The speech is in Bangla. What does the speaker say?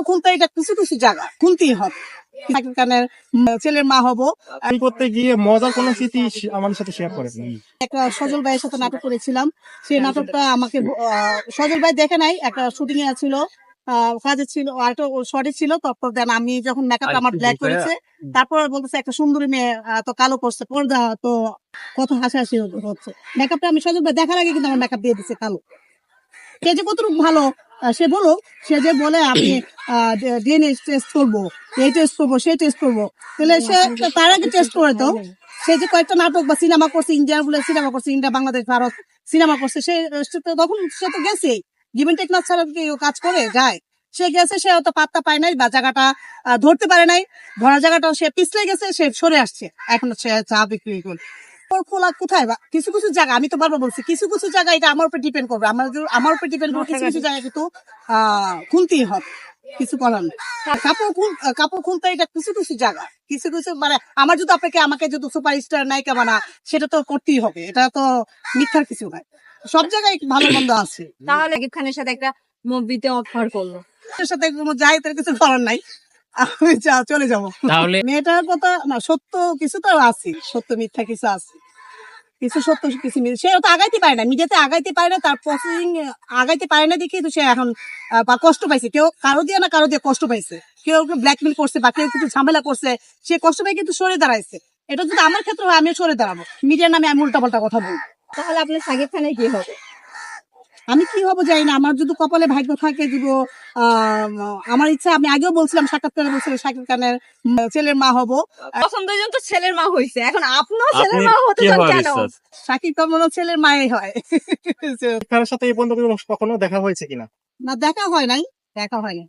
খুলতে এটা কিছু কিছু জায়গা খুলতেই হবে। শাকিব খানের ছেলের মা হব। আমি করতে গিয়ে মজার কোনো স্মৃতি আমাদের সাথে শেয়ার করেন। একটা সজল ভাইয়ের সাথে নাটক করেছিলাম। সেই নাটকটা আমাকে সজল ভাই দেখে নাই, একটা শুটিং এ ছিল, কাজে ছিল, আরেকটা শর্টে ছিল। তারপর দেন আমি যখন মেকআপটা আমার ব্ল্যাক করেছে, তারপর বলতেছে একটা সুন্দরী মেয়ে তো কালো করছে পর্দা, তো কত হাসাহাসি হচ্ছে। মেকআপটা আমি সজল ভাই দেখার আগে কিন্তু আমার মেকআপ দিয়ে দিচ্ছে কালো। সে যে কতটুকু ভালো সে বলো, সে যে বলে আমি ডিএনএ টেস্ট করবো, এই টেস্ট করবো, সেই টেস্ট করবো, তাহলে সে তার আগে টেস্ট করে তো। সে যে কয়েকটা নাটক বা সিনেমা করছে, ইন্ডিয়া বলে সিনেমা করছে, ইন্ডিয়া বাংলাদেশ ভারত সিনেমা করছে, সে তখন সে তো গেছে জীবন টেকনাথ ছাড়া কি কাজ করে যায়। সে গেছে, সে হয়তো পাত্তা পায় নাই বা জায়গাটা ধরতে পারে নাই, ধরা জায়গাটা সে পিছলে গেছে, সে সরে আসছে, এখন সে চা বিক্রি করে খোলা কোথায় বা কিছু কিছু জায়গা। আমি তো বারবার বলছি কিছু কিছু জায়গা এটা আমার উপর ডিপেন্ড করবে, আমার উপর ডিপেন্ড করবে। কিছু কিছু জায়গা কিন্তু খুলতেই হবে, কিছু করার নেই। কাপড় খুলতে এটা কিছু কিছু জায়গা, কিছু কিছু মানে আমার যদি আমাকে যদি সুপারস্টার নায়িকা বানা, সেটা তো করতেই হবে, এটা তো মিথ্যার কিছু নয়। সব জায়গায় ভালো মন্দ আছে। তাহলে শাকিব খানের সাথে একটা মুভিতে অফার করলো, এর সাথে যাই তার কিছু করার নাই, আমি চলে যাবো। তাহলে মেয়েটার কথা না, সত্য কিছু তো আছে, সত্য মিথ্যা কিছু আছে, কিছু সত্য কিছু মিথ্যা। সে তো আগাইতে পারে না, মিডিয়াতে আগাইতে পারে না, তার প্রসেসিং আগাইতে পারে না দেখে তো সে এখন কষ্ট পাইছে। কেউ কারো দিয়ে না কারো দিয়ে কষ্ট পাইছে, কেউ ব্ল্যাকমেল করছে বা কেউ কিছু ঝামেলা করছে, সে কষ্ট পাই কিন্তু সরে দাঁড়াইছে। এটা যদি আমার ক্ষেত্রে হয় আমিও সরে দাঁড়াবো, মিডিয়ার নামে আমি উল্টা পাল্টা কথা বলবো। তাহলে আপনার শাকিব খানের কি হবে? আমি কি হবো জানি না, আমার যদি কপালে ভাগ্য থাকে দিব। আমার ইচ্ছা, আমি আগেও বলছিলাম, সাক্ষাৎকারে বলছিলাম শাকিব খানের ছেলের মা হব। প্রথম দুজন তো ছেলের মা হয়েছে, এখন আপনিও ছেলের মা হতে চান কেন? শাকিব খান ছেলের মাই হয়। কারোর সাথে এই পর্যন্ত কখনো দেখা হয়েছে কিনা? না, দেখা হয় নাই, দেখা হয়নি।